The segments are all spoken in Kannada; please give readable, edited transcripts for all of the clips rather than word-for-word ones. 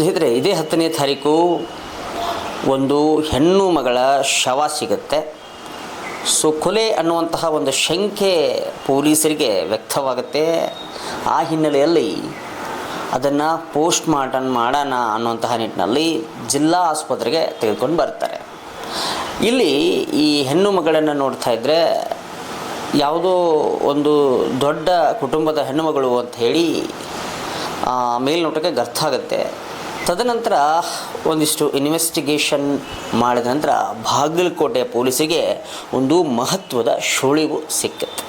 ಸ್ನೇಹಿತರೆ, ಇದೇ 10ನೇ ತಾರೀಕು ಒಂದು ಹೆಣ್ಣು ಮಗಳ ಶವ ಸಿಗುತ್ತೆ. ಸೊ ಕೊಲೆ ಅನ್ನುವಂತಹ ಒಂದು ಶಂಕೆ ಪೊಲೀಸರಿಗೆ ವ್ಯಕ್ತವಾಗುತ್ತೆ. ಆ ಹಿನ್ನೆಲೆಯಲ್ಲಿ ಅದನ್ನು ಪೋಸ್ಟ್ ಮಾರ್ಟಮ್ ಮಾಡೋಣ ಅನ್ನುವಂತಹ ನಿಟ್ಟಿನಲ್ಲಿ ಜಿಲ್ಲಾ ಆಸ್ಪತ್ರೆಗೆ ತೆಗೆದುಕೊಂಡು ಬರ್ತಾರೆ. ಇಲ್ಲಿ ಈ ಹೆಣ್ಣು ಮಗಳನ್ನು ನೋಡ್ತಾ ಇದ್ದರೆ ಯಾವುದೋ ಒಂದು ದೊಡ್ಡ ಕುಟುಂಬದ ಹೆಣ್ಣುಮಗಳು ಅಂತ ಹೇಳಿ ಮೇಲ್ನೋಟಕ್ಕೆ ಅರ್ಥ ಆಗುತ್ತೆ. ತದನಂತರ ಒಂದಿಷ್ಟು ಇನ್ವೆಸ್ಟಿಗೇಷನ್ ಮಾಡಿದ ನಂತರ ಬಾಗಲಕೋಟೆ ಪೊಲೀಸಿಗೆ ಒಂದು ಮಹತ್ವದ ಸುಳಿವು ಸಿಕ್ಕುತ್ತೆ.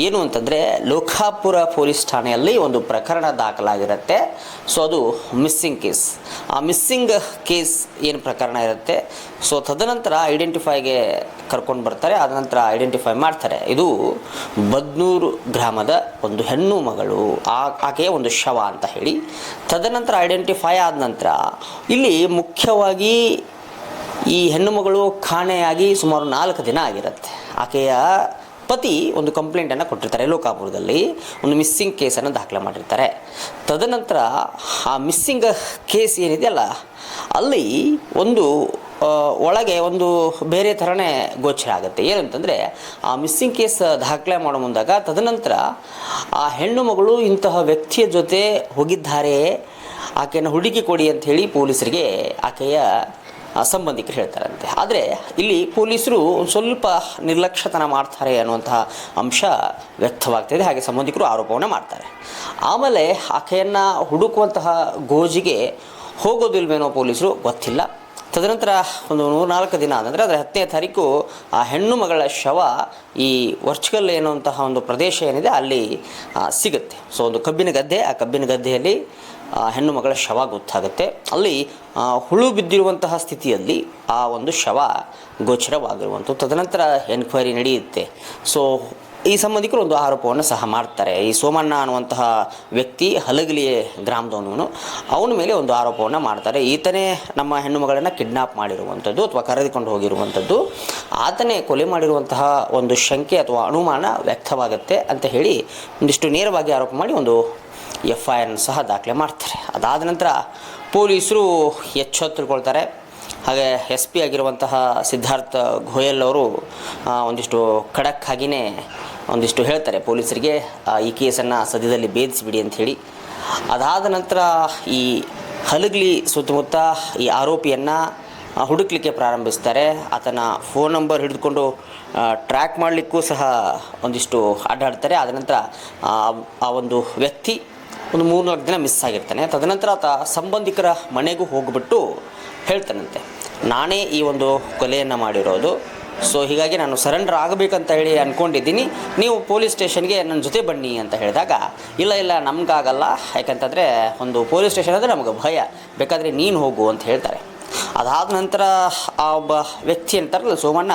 ಏನು ಅಂತಂದರೆ, ಲೋಕಾಪುರ ಪೊಲೀಸ್ ಠಾಣೆಯಲ್ಲಿ ಒಂದು ಪ್ರಕರಣ ದಾಖಲಾಗಿರುತ್ತೆ. ಸೊ ಅದು ಮಿಸ್ಸಿಂಗ್ ಕೇಸ್. ಆ ಮಿಸ್ಸಿಂಗ್ ಕೇಸ್ ಏನು ಪ್ರಕರಣ ಇರುತ್ತೆ, ಸೊ ತದನಂತರ ಐಡೆಂಟಿಫೈಗೆ ಕರ್ಕೊಂಡು ಬರ್ತಾರೆ. ಆದ ನಂತರ ಐಡೆಂಟಿಫೈ ಮಾಡ್ತಾರೆ. ಇದು ಬದ್ನೂರು ಗ್ರಾಮದ ಒಂದು ಹೆಣ್ಣು ಮಗಳು, ಆಕೆಯ ಒಂದು ಶವ ಅಂತ ಹೇಳಿ. ತದನಂತರ ಐಡೆಂಟಿಫೈ ಆದ ನಂತರ ಇಲ್ಲಿ ಮುಖ್ಯವಾಗಿ ಈ ಹೆಣ್ಣು ಮಗಳು ಕಾಣೆಯಾಗಿ ಸುಮಾರು 4 ದಿನ ಆಗಿರುತ್ತೆ. ಆಕೆಯ ಪತಿ ಒಂದು ಕಂಪ್ಲೇಂಟನ್ನು ಕೊಟ್ಟಿರ್ತಾರೆ. ಲೋಕಾಪುರದಲ್ಲಿ ಒಂದು ಮಿಸ್ಸಿಂಗ್ ಕೇಸನ್ನು ದಾಖಲೆ ಮಾಡಿರ್ತಾರೆ. ತದನಂತರ ಆ ಮಿಸ್ಸಿಂಗ್ ಕೇಸ್ ಏನಿದೆಯಲ್ಲ, ಅಲ್ಲಿ ಒಂದು ಒಳಗೆ ಒಂದು ಬೇರೆ ಥರನೇ ಗೋಚರ ಆಗುತ್ತೆ. ಏನಂತಂದರೆ, ಆ ಮಿಸ್ಸಿಂಗ್ ಕೇಸ್ ದಾಖಲೆ ಮಾಡೋ ಮುಂದಾಗ ತದನಂತರ ಆ ಹೆಣ್ಣು ಮಗಳು ಇಂತಹ ವ್ಯಕ್ತಿಯ ಜೊತೆ ಹೋಗಿದ್ದಾರೆ, ಆಕೆಯನ್ನು ಹುಡುಕಿ ಕೊಡಿ ಅಂತ ಹೇಳಿ ಪೊಲೀಸರಿಗೆ ಆಕೆಯ ಸಂಬಂಧಿಕರು ಹೇಳ್ತಾರಂತೆ. ಆದರೆ ಇಲ್ಲಿ ಪೊಲೀಸರು ಸ್ವಲ್ಪ ನಿರ್ಲಕ್ಷ್ಯತನ ಮಾಡ್ತಾರೆ ಅನ್ನುವಂತಹ ಅಂಶ ವ್ಯಕ್ತವಾಗ್ತಾಯಿದೆ. ಹಾಗೆ ಸಂಬಂಧಿಕರು ಆರೋಪವನ್ನು ಮಾಡ್ತಾರೆ. ಆಮೇಲೆ ಆಕೆಯನ್ನು ಹುಡುಕುವಂತಹ ಗೋಜಿಗೆ ಹೋಗೋದಿಲ್ವೇನೋ ಪೊಲೀಸರು, ಗೊತ್ತಿಲ್ಲ. ತದನಂತರ ಒಂದು 3-4 ದಿನ ಆದಂದರೆ ಅದರ 10ನೇ ತಾರೀಕು ಆ ಹೆಣ್ಣು ಮಗಳ ಶವ ಈ ವರ್ಚಕಲ್ ಎನ್ನುವಂತಹ ಒಂದು ಪ್ರದೇಶ ಏನಿದೆ ಅಲ್ಲಿ ಸಿಗುತ್ತೆ. ಸೊ ಒಂದು ಕಬ್ಬಿನ ಗದ್ದೆ, ಆ ಕಬ್ಬಿನ ಗದ್ದೆಯಲ್ಲಿ ಹೆಣ್ಣು ಮಗಳ ಶವ ಗೊತ್ತಾಗುತ್ತೆ. ಅಲ್ಲಿ ಹುಳು ಬಿದ್ದಿರುವಂತಹ ಸ್ಥಿತಿಯಲ್ಲಿ ಆ ಒಂದು ಶವ ಗೋಚರವಾಗಿರುವಂಥದ್ದು. ತದನಂತರ ಎನ್ಕ್ವೈರಿ ನಡೆಯುತ್ತೆ. ಸೊ ಈ ಸಂಬಂಧಿಕರು ಒಂದು ಆರೋಪವನ್ನು ಸಹ ಮಾಡ್ತಾರೆ. ಈ ಸೋಮಣ್ಣ ಅನ್ನುವಂತಹ ವ್ಯಕ್ತಿ ಹಲಗಲಿ ಗ್ರಾಮದವನು, ಅವನ ಮೇಲೆ ಒಂದು ಆರೋಪವನ್ನು ಮಾಡ್ತಾರೆ. ಈತನೇ ನಮ್ಮ ಹೆಣ್ಣು ಮಗಳನ್ನು ಕಿಡ್ನಾಪ್ ಮಾಡಿರುವಂಥದ್ದು ಅಥವಾ ಕರೆದುಕೊಂಡು ಹೋಗಿರುವಂಥದ್ದು, ಆತನೇ ಕೊಲೆ ಮಾಡಿರುವಂತಹ ಒಂದು ಶಂಕೆ ಅಥವಾ ಅನುಮಾನ ವ್ಯಕ್ತವಾಗುತ್ತೆ ಅಂತ ಹೇಳಿ ಒಂದಿಷ್ಟು ನೇರವಾಗಿ ಆರೋಪ ಮಾಡಿ ಒಂದು FIR ಸಹ ದಾಖಲೆ ಮಾಡ್ತಾರೆ. ಅದಾದ ನಂತರ ಪೊಲೀಸರು ಎಚ್ಚೆತ್ತುಕೊಳ್ತಾರೆ. ಹಾಗೆ SP ಆಗಿರುವಂತಹ ಸಿದ್ಧಾರ್ಥ ಗೋಯಲ್ ಅವರು ಒಂದಿಷ್ಟು ಖಡಕ್ ಆಗಿಯೇ ಒಂದಿಷ್ಟು ಹೇಳ್ತಾರೆ ಪೊಲೀಸರಿಗೆ, ಈ ಕೇಸನ್ನು ಸದ್ಯದಲ್ಲಿ ಭೇದಿಸಿಬಿಡಿ ಅಂಥೇಳಿ. ಅದಾದ ನಂತರ ಈ ಹಲಗಲಿ ಸುತ್ತಮುತ್ತ ಈ ಆರೋಪಿಯನ್ನು ಹುಡುಕ್ಲಿಕ್ಕೆ ಪ್ರಾರಂಭಿಸ್ತಾರೆ. ಆತನ ಫೋನ್ ನಂಬರ್ ಹಿಡಿದುಕೊಂಡು ಟ್ರ್ಯಾಕ್ ಮಾಡಲಿಕ್ಕೂ ಸಹ ಒಂದಿಷ್ಟು ಅಡ್ಡಾಡ್ತಾರೆ. ಆದ ನಂತರ ಆ ಒಂದು ವ್ಯಕ್ತಿ ಒಂದು 3-4 ದಿನ ಮಿಸ್ ಆಗಿರ್ತಾನೆ. ತದನಂತರ ಆತ ಸಂಬಂಧಿಕರ ಮನೆಗೂ ಹೋಗಿಬಿಟ್ಟು ಹೇಳ್ತಾನಂತೆ, ನಾನೇ ಈ ಒಂದು ಕೊಲೆಯನ್ನು ಮಾಡಿರೋದು, ಸೊ ಹೀಗಾಗಿ ನಾನು ಸರೆಂಡರ್ ಆಗಬೇಕಂತ ಹೇಳಿ ಅಂದ್ಕೊಂಡಿದ್ದೀನಿ, ನೀವು ಪೊಲೀಸ್ ಸ್ಟೇಷನ್ಗೆ ನನ್ನ ಜೊತೆ ಬನ್ನಿ ಅಂತ ಹೇಳಿದಾಗ, ಇಲ್ಲ ನಮಗಾಗಲ್ಲ, ಯಾಕಂತಂದರೆ ಒಂದು ಪೊಲೀಸ್ ಸ್ಟೇಷನ್ ಅಂದರೆ ನಮಗೆ ಭಯ, ಬೇಕಾದರೆ ನೀನು ಹೋಗು ಅಂತ ಹೇಳ್ತಾರೆ. ಅದಾದ ನಂತರ ಆ ಒಬ್ಬ ವ್ಯಕ್ತಿ ಅಂತಾರಲ್ಲ ಸೋಮಣ್ಣ,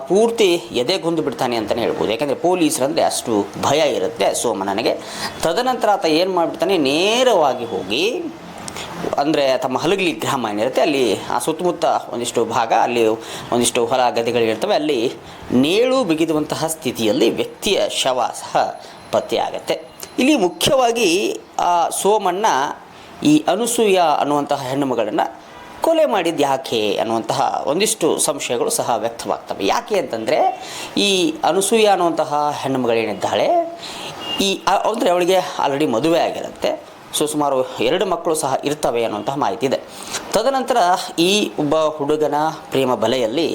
ಪೂರ್ತಿ ಎದೆಗೊಂದು ಬಿಡ್ತಾನೆ ಅಂತಲೇ ಹೇಳ್ಬೋದು. ಯಾಕಂದರೆ ಪೊಲೀಸರಂದರೆ ಅಷ್ಟು ಭಯ ಇರುತ್ತೆ ಸೋಮಣ್ಣನಿಗೆ. ತದನಂತರ ಆತ ಏನು ಮಾಡಿಬಿಡ್ತಾನೆ, ನೇರವಾಗಿ ಹೋಗಿ ಅಂದರೆ ತಮ್ಮ ಹಲಗಲಿ ಗ್ರಾಮ ಏನಿರುತ್ತೆ ಅಲ್ಲಿ ಆ ಸುತ್ತಮುತ್ತ ಒಂದಿಷ್ಟು ಭಾಗ, ಅಲ್ಲಿ ಒಂದಿಷ್ಟು ಹೊಲ ಗದ್ದೆಗಳಿರ್ತವೆ, ಅಲ್ಲಿ ನೇಳು ಬಿಗಿದುವಂತಹ ಸ್ಥಿತಿಯಲ್ಲಿ ವ್ಯಕ್ತಿಯ ಶವ ಸಹ ಪತ್ತೆಯಾಗತ್ತೆ. ಇಲ್ಲಿ ಮುಖ್ಯವಾಗಿ ಆ ಸೋಮಣ್ಣ ಈ ಅನಸೂಯ ಅನ್ನುವಂತಹ ಹೆಣ್ಣು ಮಗಳನ್ನು ಕೊಲೆ ಮಾಡಿದ್ದು ಯಾಕೆ ಅನ್ನುವಂತಹ ಒಂದಿಷ್ಟು ಸಂಶಯಗಳು ಸಹ ವ್ಯಕ್ತವಾಗ್ತವೆ. ಯಾಕೆ ಅಂತಂದರೆ, ಈ ಅನಸೂಯ ಅನ್ನುವಂತಹ ಹೆಣ್ಣು ಮಗಳೇನಿದ್ದಾಳೆ, ಅಂದರೆ ಅವಳಿಗೆ ಆಲ್ರೆಡಿ ಮದುವೆ ಆಗಿರುತ್ತೆ. ಸೊ ಸುಮಾರು 2 ಮಕ್ಕಳು ಸಹ ಇರ್ತವೆ ಅನ್ನುವಂತಹ ಮಾಹಿತಿ ಇದೆ. ತದನಂತರ ಈ ಒಬ್ಬ ಹುಡುಗನ ಪ್ರೇಮ ಬಲೆಯಲ್ಲಿ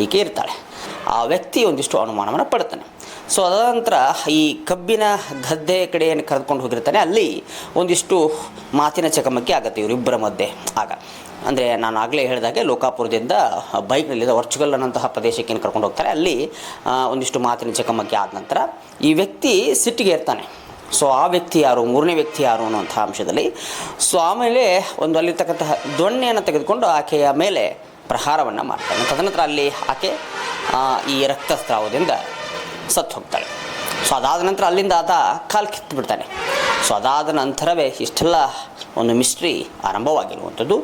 ಈಕೆ ಇರ್ತಾಳೆ. ಆ ವ್ಯಕ್ತಿ ಒಂದಿಷ್ಟು ಅನುಮಾನವನ್ನು ಪಡ್ತಾನೆ. ಸೊ ಅದಾದ ಈ ಕಬ್ಬಿನ ಗದ್ದೆ ಕಡೆ ಏನು ಕರೆದುಕೊಂಡು ಹೋಗಿರ್ತಾನೆ, ಅಲ್ಲಿ ಒಂದಿಷ್ಟು ಮಾತಿನ ಚಕಮಕಿ ಆಗುತ್ತೆ ಇವರಿಬ್ಬರ ಮಧ್ಯೆ. ಆಗ ಅಂದರೆ ನಾನು ಆಗಲೇ ಹೇಳಿದಾಗೆ ಲೋಕಾಪುರದಿಂದ ಬೈಕ್ನಲ್ಲಿದ್ದ ವರ್ಚುಗಲ್ ಅನ್ನೋಂತಹ ಪ್ರದೇಶಕ್ಕೆ ಏನು ಕರ್ಕೊಂಡು ಹೋಗ್ತಾರೆ, ಅಲ್ಲಿ ಒಂದಿಷ್ಟು ಮಾತಿನ ಚಕಮಕಿ ಆದ ನಂತರ ಈ ವ್ಯಕ್ತಿ ಸಿಟ್ಟಿಗೆ ಇರ್ತಾನೆ. ಸೊ ಆ ವ್ಯಕ್ತಿ ಯಾರು, 3ನೇ ವ್ಯಕ್ತಿ ಯಾರು ಅನ್ನುವಂಥ ಅಂಶದಲ್ಲಿ ಸೊ ಆಮೇಲೆ ಒಂದು ಅಲ್ಲಿರ್ತಕ್ಕಂತಹ ದೊಣ್ಣೆಯನ್ನು ತೆಗೆದುಕೊಂಡು ಆಕೆಯ ಮೇಲೆ ಪ್ರಹಾರವನ್ನು ಮಾಡ್ತಾನೆ. ತದನಂತರ ಅಲ್ಲಿ ಆಕೆ ಈ ರಕ್ತಸ್ರಾವದಿಂದ ಸತ್ತು ಹೋಗ್ತಾಳೆ. ಸೊ ಅದಾದ ನಂತರ ಅಲ್ಲಿಂದ ಆತ ಕಾಲು ಕಿತ್ತುಬಿಡ್ತಾನೆ. ಸೊ ಅದಾದ ನಂತರವೇ ಇಷ್ಟೆಲ್ಲ ಒಂದು ಮಿಸ್ಟ್ರಿ ಆರಂಭವಾಗಿರುವಂಥದ್ದು.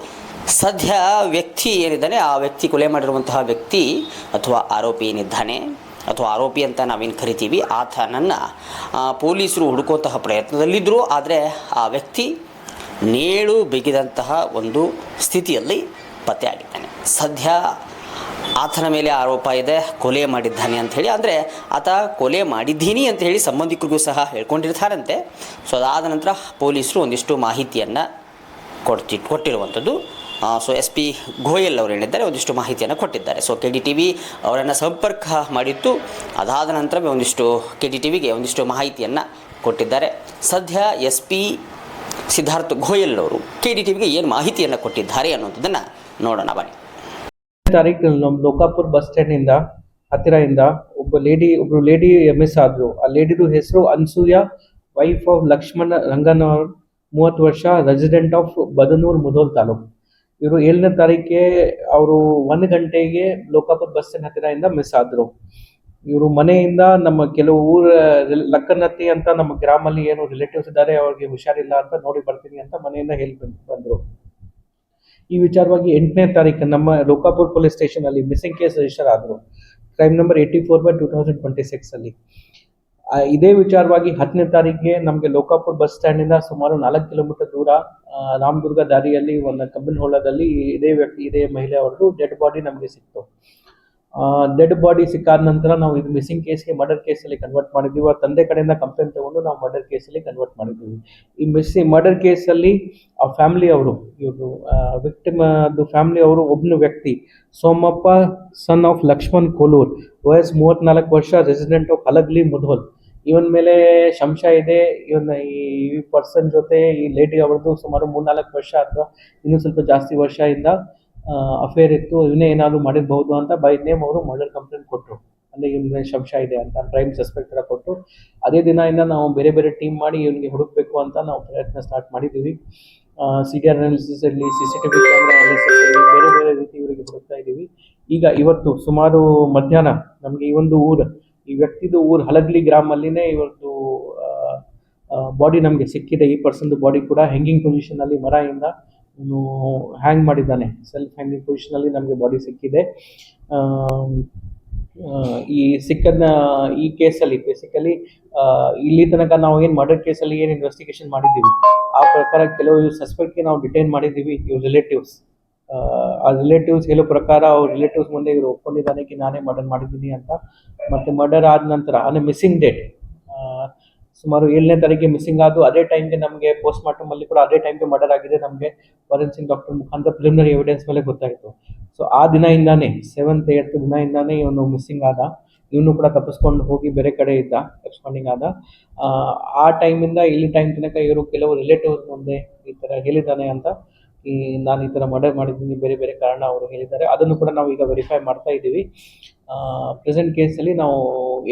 ಸದ್ಯ ವ್ಯಕ್ತಿ ಏನಿದ್ದಾನೆ, ಆ ವ್ಯಕ್ತಿ ಕೊಲೆ ಮಾಡಿರುವಂತಹ ವ್ಯಕ್ತಿ ಅಥವಾ ಆರೋಪಿ ಏನಿದ್ದಾನೆ ಅಥವಾ ಆರೋಪಿ ಅಂತ ನಾವೇನು ಕರಿತೀವಿ, ಆತನನ್ನು ಪೊಲೀಸರು ಹುಡುಕುವಂತಹ ಪ್ರಯತ್ನದಲ್ಲಿದ್ದರು. ಆದರೆ ಆ ವ್ಯಕ್ತಿ ನೇಳು ಬಿಗಿದಂತಹ ಒಂದು ಸ್ಥಿತಿಯಲ್ಲಿ ಪತ್ತೆಯಾಗಿದ್ದಾನೆ. ಸದ್ಯ ಆತನ ಮೇಲೆ ಆರೋಪ ಇದೆ ಕೊಲೆ ಮಾಡಿದ್ದಾನೆ ಅಂಥೇಳಿ. ಅಂದರೆ ಆತ ಕೊಲೆ ಮಾಡಿದ್ದೀನಿ ಅಂತ ಹೇಳಿ ಸಂಬಂಧಿಕರಿಗೂ ಸಹ ಹೇಳ್ಕೊಂಡಿರ್ತಾರಂತೆ. ಸೊ ಅದಾದ ನಂತರ ಪೊಲೀಸರು ಒಂದಿಷ್ಟು ಮಾಹಿತಿಯನ್ನು ಕೊಟ್ಟಿರುವಂಥದ್ದು. ಸೊ ಎಸ್ ಪಿ ಗೋಯಲ್ ಅವರು ಹೇಳಿದ್ದಾರೆ, ಒಂದಿಷ್ಟು ಮಾಹಿತಿಯನ್ನು ಕೊಟ್ಟಿದ್ದಾರೆ. ಸೊ KDTV ಅವರನ್ನು ಸಂಪರ್ಕ ಮಾಡಿತ್ತು. ಅದಾದ ನಂತರವೇ ಒಂದಿಷ್ಟು KDTVಗೆ ಒಂದಿಷ್ಟು ಮಾಹಿತಿಯನ್ನು ಕೊಟ್ಟಿದ್ದಾರೆ. ಸದ್ಯ SP ಸಿದ್ಧಾರ್ಥ್ ಗೋಯಲ್ ಅವರು KDTVಗೆ ಏನು ಮಾಹಿತಿಯನ್ನು ಕೊಟ್ಟಿದ್ದಾರೆ ಅನ್ನುವಂಥದ್ದನ್ನು ನೋಡೋಣ ಬನ್ನಿ. ತಾರೀಕು ನಮ್ಮ ಲೋಕಾಪುರ್ ಬಸ್ ಸ್ಟ್ಯಾಂಡಿಂದ ಹತ್ತಿರದಿಂದ ಒಬ್ರು ಲೇಡಿ ಮಿಸ್ ಆದ್ರು. ಆ ಲೇಡಿದು ಹೆಸರು ಅನ್ಸೂಯ, ವೈಫ್ ಆಫ್ ಲಕ್ಷ್ಮಣ ರಂಗನವರ್, 30 ವರ್ಷ, ರೆಸಿಡೆಂಟ್ ಆಫ್ ಬದನೂರ್, ಮುಧೋಲ್ ತಾಲೂಕು. ಇವರು 7ನೇ ತಾರೀಕಿಗೆ ಅವರು 1 ಗಂಟೆಗೆ ಲೋಕಾಪುರ್ ಬಸ್ ಸ್ಟ್ಯಾಂಡ್ ಹತ್ತಿರದಿಂದ ಮಿಸ್ ಆದ್ರು. ಇವರು ಮನೆಯಿಂದ ನಮ್ಮ ಕೆಲವು ಲಕ್ಕನತ್ತಿ ಅಂತ ನಮ್ಮ ಗ್ರಾಮಲ್ಲಿ ಏನು ರಿಲೇಟಿವ್ಸ್ ಇದ್ದಾರೆ, ಅವ್ರಿಗೆ ಹುಷಾರಿಲ್ಲ ಅಂತ ನೋಡಿ ಬರ್ತೀನಿ ಅಂತ ಮನೆಯಿಂದ ಹೇಳಿ ಬಂದ್ರು. ಈ ವಿಚಾರವಾಗಿ 8ನೇ ತಾರೀಕು ನಮ್ಮ ಲೋಕಾಪುರ್ ಪೊಲೀಸ್ ಸ್ಟೇಷನ್ ಅಲ್ಲಿ ಮಿಸ್ಸಿಂಗ್ ಕೇಸ್ ರಿಜಿಸ್ಟರ್ ಆದ್ರು, ಕ್ರೈಮ್ ನಂಬರ್ 84/2026 ಅಲ್ಲಿ. ಇದೇ ವಿಚಾರವಾಗಿ 10ನೇ ತಾರೀಕಿಗೆ ನಮಗೆ ಲೋಕಾಪುರ್ ಬಸ್ ಸ್ಟ್ಯಾಂಡ್ ಇಂದ ಸುಮಾರು 4 ಕಿಲೋಮೀಟರ್ ದೂರ ರಾಮದುರ್ಗ ದಾರಿಯಲ್ಲಿ ಒಂದು ಕಬ್ಬಿನ ಹೊಲದಲ್ಲಿ ಇದೇ ಮಹಿಳೆ ಅವ್ರದ್ದು ಡೆಡ್ ಬಾಡಿ ನಮಗೆ ಸಿಕ್ತು. ಡೆಡ್ ಬಾಡಿ ಸಿಕ್ಕಾದ ನಂತರ ನಾವು ಇದು ಮಿಸ್ಸಿಂಗ್ ಕೇಸ್ಗೆ ಮರ್ಡರ್ ಕೇಸಲ್ಲಿ ಕನ್ವರ್ಟ್ ಮಾಡಿದ್ದೀವಿ. ಆ ತಂದೆ ಕಡೆಯಿಂದ ಕಂಪ್ಲೇಂಟ್ ತಗೊಂಡು ನಾವು ಮರ್ಡರ್ ಕೇಸಲ್ಲಿ ಕನ್ವರ್ಟ್ ಮಾಡಿದ್ದೀವಿ. ಈ ಮರ್ಡರ್ ಕೇಸಲ್ಲಿ ಆ ಫ್ಯಾಮಿಲಿ ಅವರು, ಇವರು ವಿಕ್ಟಿಮ್ ಅದು ಫ್ಯಾಮಿಲಿ ಅವರು ಒಬ್ಬನು ವ್ಯಕ್ತಿ ಸೋಮಪ್ಪ, ಸನ್ ಆಫ್ ಲಕ್ಷ್ಮಣ್ ಕೋಲೂರ್, ವಯಸ್ಸು 34 ವರ್ಷ, ರೆಸಿಡೆಂಟ್ ಆಫ್ ಹಲಗ್ಲಿ, ಮುಧೋಲ್. ಇವನ್ ಮೇಲೆ ಸಂಶಯ ಇದೆ. ಈ ಪರ್ಸನ್ ಜೊತೆ ಈ ಲೇಡಿ ಅವ್ರದ್ದು ಸುಮಾರು 3-4 ವರ್ಷ ಅಥವಾ ಇನ್ನೂ ಸ್ವಲ್ಪ ಜಾಸ್ತಿ ವರ್ಷದಿಂದ ಅಫೇರ್ ಇತ್ತು. ಇವನೇ ಏನಾದ್ರು ಮಾಡಿರ್ಬಹುದು ಅಂತ ಬೈ ನೇಮ್ ಅವರು ಮರ್ಡರ್ ಕಂಪ್ಲೇಂಟ್ ಕೊಟ್ಟರು. ಅಂದರೆ ಇವನ ಸಂಶಯ ಇದೆ ಅಂತ ಪ್ರೈಮ್ ಸಸ್ಪೆಕ್ಟ್ ತರ ಕೊಟ್ಟು, ಅದೇ ದಿನದಿಂದ ನಾವು ಬೇರೆ ಬೇರೆ ಟೀಮ್ ಮಾಡಿ ಇವನಿಗೆ ಹುಡುಕ್ಬೇಕು ಅಂತ ನಾವು ಪ್ರಯತ್ನ ಸ್ಟಾರ್ಟ್ ಮಾಡಿದ್ದೀವಿ. CDR ಅನಾಲಿಸಿಸ್ ಅಲ್ಲಿ, CCTV ಕ್ಯಾಮ್ರಾ ಅನಾಲಿಸಿಸ್ ಅಲ್ಲಿ ಬೇರೆ ಬೇರೆ ರೀತಿ ಇವರಿಗೆ ಹುಡುಕ್ತಾ ಇದ್ದೀವಿ. ಈಗ ಇವತ್ತು ಸುಮಾರು ಮಧ್ಯಾಹ್ನ ನಮಗೆ ಈ ವ್ಯಕ್ತಿದು ಊರು ಹಲಗ್ಲಿ ಗ್ರಾಮಲ್ಲಿನೇ ಇವತ್ತು ಬಾಡಿ ನಮಗೆ ಸಿಕ್ಕಿದೆ. ಈ ಪರ್ಸನ್ದು ಬಾಡಿ ಕೂಡ ಹ್ಯಾಂಗಿಂಗ್ ಪೊಸಿಷನ್ ಅಲ್ಲಿ ಮರದಿಂದ ಹ್ಯಾಂಗ್ ಮಾಡಿದ್ದಾನೆ. ಸೆಲ್ಫ್ ಹ್ಯಾಂಗಿಂಗ್ ಪೊಸಿಷನ್ ಅಲ್ಲಿ ನಮಗೆ ಬಾಡಿ ಸಿಕ್ಕಿದೆ. ಈ ಕೇಸಲ್ಲಿ ಬೇಸಿಕಲಿ ಇಲ್ಲಿ ತನಕ ನಾವು ಏನು ಮರ್ಡರ್ ಕೇಸಲ್ಲಿ ಏನು ಇನ್ವೆಸ್ಟಿಗೇಷನ್ ಮಾಡಿದ್ದೀವಿ ಆ ಪ್ರಕಾರ ಕೆಲವು ಸಸ್ಪೆಕ್ಟ್ಗೆ ನಾವು ಡಿಟೈನ್ ಮಾಡಿದ್ದೀವಿ. ಇವ್ರ ರಿಲೇಟಿವ್ಸ್ ಆ ರಿಲೇಟಿವ್ಸ್ ಹೇಳೋ ಪ್ರಕಾರ ಅವ್ರ ರಿಲೇಟಿವ್ಸ್ ಮುಂದೆ ಇವರು ಒಪ್ಕೊಂಡಿದ್ದಾನೆ ನಾನೇ ಮರ್ಡರ್ ಮಾಡಿದ್ದೀನಿ ಅಂತ. ಮತ್ತು ಮರ್ಡರ್ ಆದ ನಂತರ ಅಂದರೆ ಮಿಸ್ಸಿಂಗ್ ಡೇಟ್ ಸುಮಾರು 7ನೇ ತಾರೀಕಿಗೆ ಮಿಸ್ಸಿಂಗ್ ಆದು. ಅದೇ ಟೈಮ್ಗೆ ನಮಗೆ ಪೋಸ್ಟ್ ಮಾರ್ಟಮ್ ಅಲ್ಲಿ ಕೂಡ ಅದೇ ಟೈಮ್ಗೆ ಮರ್ಡರ್ ಆಗಿದೆ ನಮಗೆ ಫಾರೆನ್ಸಿಕ್ ಡಾಕ್ಟರ್ ಮುಖಾಂತರ ಪ್ರಿಲಿಮಿನರಿ ಎವಿಡೆನ್ಸ್ ಮೇಲೆ ಗೊತ್ತಾಯಿತು. ಸೊ ಆ ದಿನದಿಂದಾನೇ 7th 8th ದಿನದಿಂದಾನೇ ಇವನು ಮಿಸ್ಸಿಂಗ್ ಆದ. ಇವನು ಕೂಡ ತಪ್ಪಿಸ್ಕೊಂಡು ಹೋಗಿ ಬೇರೆ ಕಡೆ ಇದ್ದ, ಎಬ್ಸ್ಕೊಂಡಿಂಗ್ ಆದ. ಆ ಟೈಮಿಂದ ಇಲ್ಲಿ ಟೈಮ್ ತನಕ ಇವರು ಕೆಲವು ರಿಲೇಟಿವ್ಸ್ ಮುಂದೆ ಈ ಥರ ಹೇಳಿದ್ದಾನೆ ಅಂತ, ನಾನು ಈ ಥರ ಮರ್ಡರ್ ಮಾಡಿದ್ದೀನಿ, ಬೇರೆ ಬೇರೆ ಕಾರಣ ಅವರು ಹೇಳಿದ್ದಾರೆ. ಅದನ್ನು ಕೂಡ ನಾವು ಈಗ ವೆರಿಫೈ ಮಾಡ್ತಾ ಇದ್ದೀವಿ. ಪ್ರೆಸೆಂಟ್ ಕೇಸಲ್ಲಿ ನಾವು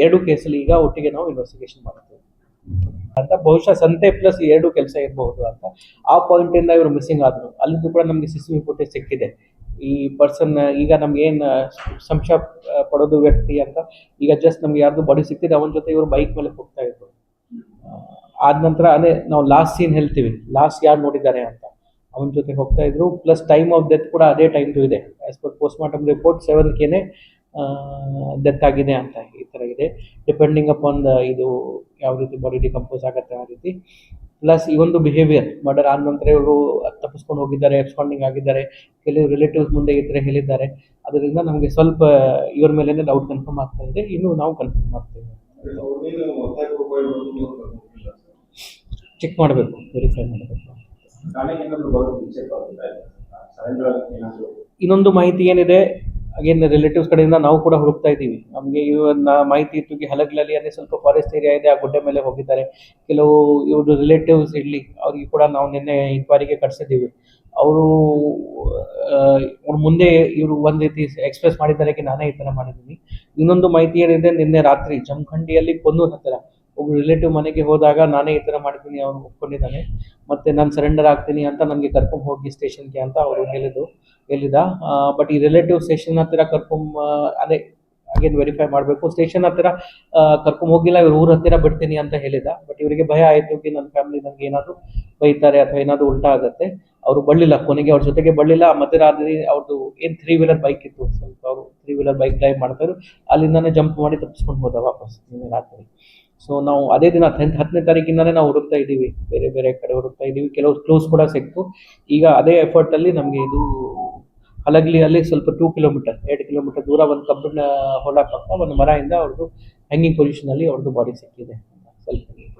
2 ಕೇಸಲ್ಲಿ ಈಗ ಒಟ್ಟಿಗೆ ನಾವು ಇನ್ವೆಸ್ಟಿಗೇಷನ್ ಮಾಡ್ತೀವಿ ಅಂತ. ಬಹುಶಃ ಸಂತೆ ಪ್ಲಸ್ 2 ಕೆಲಸ ಇರಬಹುದು ಅಂತ ಆ ಪಾಯಿಂಟಿಂದ ಇವರು ಮಿಸ್ಸಿಂಗ್ ಆದರು. ಅಲ್ಲಿಂದ ಕೂಡ ನಮಗೆ CCTV ಫುಟೇಜ್ ಸಿಕ್ಕಿದೆ. ಈ ಪರ್ಸನ್ ಈಗ ನಮ್ಗೆ ಏನು ಸಂಶಯ ಪಡೋದು ವ್ಯಕ್ತಿ ಅಂತ ಈಗ ಜಸ್ಟ್ ನಮ್ಗೆ ಯಾರ್ದು ಬಾಡಿ ಸಿಕ್ತಿದೆ, ಅವನ ಜೊತೆ ಇವರು ಬೈಕ್ ಮೇಲೆ ಹೋಗ್ತಾ ಇದ್ರು. ಆದ ನಂತರ ಅದೇ ನಾವು ಲಾಸ್ಟ್ ಸೀನ್ ಹೇಳ್ತೀವಿ, ಲಾಸ್ಟ್ ಯಾರು ನೋಡಿದ್ದಾರೆ ಅಂತ ಅವನ ಜೊತೆ ಹೋಗ್ತಾ ಇದ್ರು. ಪ್ಲಸ್ ಟೈಮ್ ಆಫ್ ಡೆತ್ ಕೂಡ ಅದೇ ಟೈಮ್ದು ಇದೆ. As per post mortem report 7th death ಆಗಿದೆ ಅಂತ ಈ ಥರ ಇದೆ. ಡಿಪೆಂಡಿಂಗ್ ಅಪಾನ್ ಇದು ಯಾವ ರೀತಿ ಬಾಡಿ ಡಿಕಂಪೋಸ್ ಆಗುತ್ತೆ ಆ ರೀತಿ. ಪ್ಲಸ್ ಈ ಒಂದು ಬಿಹೇವಿಯರ್ ಮರ್ಡರ್ ಆದ ನಂತರ ಇವರು ತಪ್ಪಿಸ್ಕೊಂಡು ಹೋಗಿದ್ದಾರೆ, ಎಬ್ಸ್ಕೊಂಡಿಂಗ್ ಆಗಿದ್ದಾರೆ, ಕೆಲವು ರಿಲೇಟಿವ್ಸ್ ಮುಂದೆ ಈ ಥರ ಹೇಳಿದ್ದಾರೆ. ಅದರಿಂದ ನಮಗೆ ಸ್ವಲ್ಪ ಇವ್ರ ಮೇಲೆ ಡೌಟ್ ಕನ್ಫರ್ಮ್ ಆಗ್ತಾ ಇದೆ. ಇನ್ನು ನಾವು ಕನ್ಫರ್ಮ್ ಮಾಡ್ತೇವೆ, ಚೆಕ್ ಮಾಡಬೇಕು, ವೆರಿಫೈ ಮಾಡಬೇಕು. ಇನ್ನೊಂದು ಮಾಹಿತಿ ಏನಿದೆ, ಅಗೇನ್ ರಿಲೇಟಿವ್ಸ್ ಕಡೆಯಿಂದ ನಾವು ಕೂಡ ಹುಡುಕ್ತಾ ಇದ್ದೀವಿ. ನಮಗೆ ಇವನ್ನ ಮಾಹಿತಿ ಇತ್ತು ಹಲಗ್ಲಲ್ಲಿ ಅಂದರೆ ಸ್ವಲ್ಪ ಫಾರೆಸ್ಟ್ ಏರಿಯಾ ಇದೆ, ಆ ಗುಡ್ಡೆ ಮೇಲೆ ಹೋಗಿದ್ದಾರೆ. ಕೆಲವು ಇವರು ರಿಲೇಟಿವ್ಸ್ ಇರಲಿ, ಅವ್ರಿಗೆ ಕೂಡ ನಾವು ನಿನ್ನೆ ಇನ್ಕ್ವೈರಿಗೆ ಕಳಿಸಿದ್ದೀವಿ. ಅವರು ಮುಂದೆ ಇವರು ಒಂದು ರೀತಿ ಎಕ್ಸ್ಪ್ರೆಸ್ ಮಾಡಿದ್ದಾರೆ ನಾನೇ ಈ ಥರ ಮಾಡಿದ್ದೀನಿ. ಇನ್ನೊಂದು ಮಾಹಿತಿ ಏನಿದೆ, ನಿನ್ನೆ ರಾತ್ರಿ ಜಮಖಂಡಿಯಲ್ಲಿ ಕೊನ್ನೂರು ಹತ್ತಿರ ಒಬ್ಬರು ರಿಲೇಟಿವ್ ಮನೆಗೆ ಹೋದಾಗ ನಾನೇ ಈ ಥರ ಮಾಡಿದ್ದೀನಿ, ಅವನು ಒಪ್ಕೊಂಡಿದ್ದಾನೆ, ಮತ್ತು ನಾನು ಸರೆಂಡರ್ ಆಗ್ತೀನಿ ಅಂತ ನನಗೆ ಕರ್ಕೊಂಡು ಹೋಗಿ ಸ್ಟೇಷನ್ಗೆ ಅಂತ ಅವರು ಹೇಳಿದ. ಬಟ್ ಈ ರಿಲೇಟಿವ್ ಸ್ಟೇಷನ್ ಹತ್ತಿರ ಅದೇ ಅಗೇನ್ ವೆರಿಫೈ ಮಾಡಬೇಕು. ಸ್ಟೇಷನ್ ಹತ್ತಿರ ಕರ್ಕೊಂಡು ಹೋಗಿಲ್ಲ, ಇವ್ರು ಊರ ಹತ್ತಿರ ಬಿಡ್ತೀನಿ ಅಂತ ಹೇಳಿದ. ಬಟ್ ಇವರಿಗೆ ಭಯ ಆಯಿತು ನನ್ನ ಫ್ಯಾಮಿಲಿ ನನಗೆ ಏನಾದರೂ ಬೈತಾರೆ ಅಥವಾ ಏನಾದರೂ ಉಲ್ಟಾ ಆಗುತ್ತೆ. ಅವರು ಬರಲಿಲ್ಲ, ಕೊನೆಗೆ ಅವ್ರ ಜೊತೆಗೆ ಬರಲಿಲ್ಲ. ಮಧ್ಯರಾತ್ರಿ ಅವ್ರದ್ದು ಏನು 3 ವೀಲರ್ ಬೈಕ್ ಇತ್ತು, ಸ್ವಲ್ಪ ಅವರು 3 ವೀಲರ್ ಬೈಕ್ ಡ್ರೈವ್ ಮಾಡ್ತಾರೆ, ಅಲ್ಲಿಂದಾನೇ ಜಂಪ್ ಮಾಡಿ ತಪ್ಪಿಸ್ಕೊಂಡು ಹೋದ ವಾಪಸ್ ನಿನ್ನೆ ರಾತ್ರಿ. ಸೊ ನಾವು ಅದೇ ದಿನ 10ನೇ ತಾರೀಕಿಂದಾನೇ ನಾವು ಹುಡುಕ್ತಾ ಇದ್ದೀವಿ, ಬೇರೆ ಬೇರೆ ಕಡೆ ಹುಡುಕ್ತಾ ಇದ್ದೀವಿ. ಕೆಲವು ಕ್ಲೂಸ್ ಕೂಡ ಸಿಕ್ತು. ಈಗ ಅದೇ ಎಫರ್ಟಲ್ಲಿ ನಮಗೆ ಇದು ಹಲಗಲಿಯಲ್ಲಿ ಸ್ವಲ್ಪ 2 ಕಿಲೋಮೀಟರ್ 2 ಕಿಲೋಮೀಟರ್ ದೂರ ಒಂದು ಕಬ್ಬಿನ ಹೊಲ ಪಕ್ಕ ಒಂದು ಮರದಿಂದ ಅವ್ರದ್ದು ಹ್ಯಾಂಗಿಂಗ್ ಪೊಸಿಷನಲ್ಲಿ ಅವ್ರದ್ದು ಬಾಡಿ ಸಿಕ್ಕಿದೆ.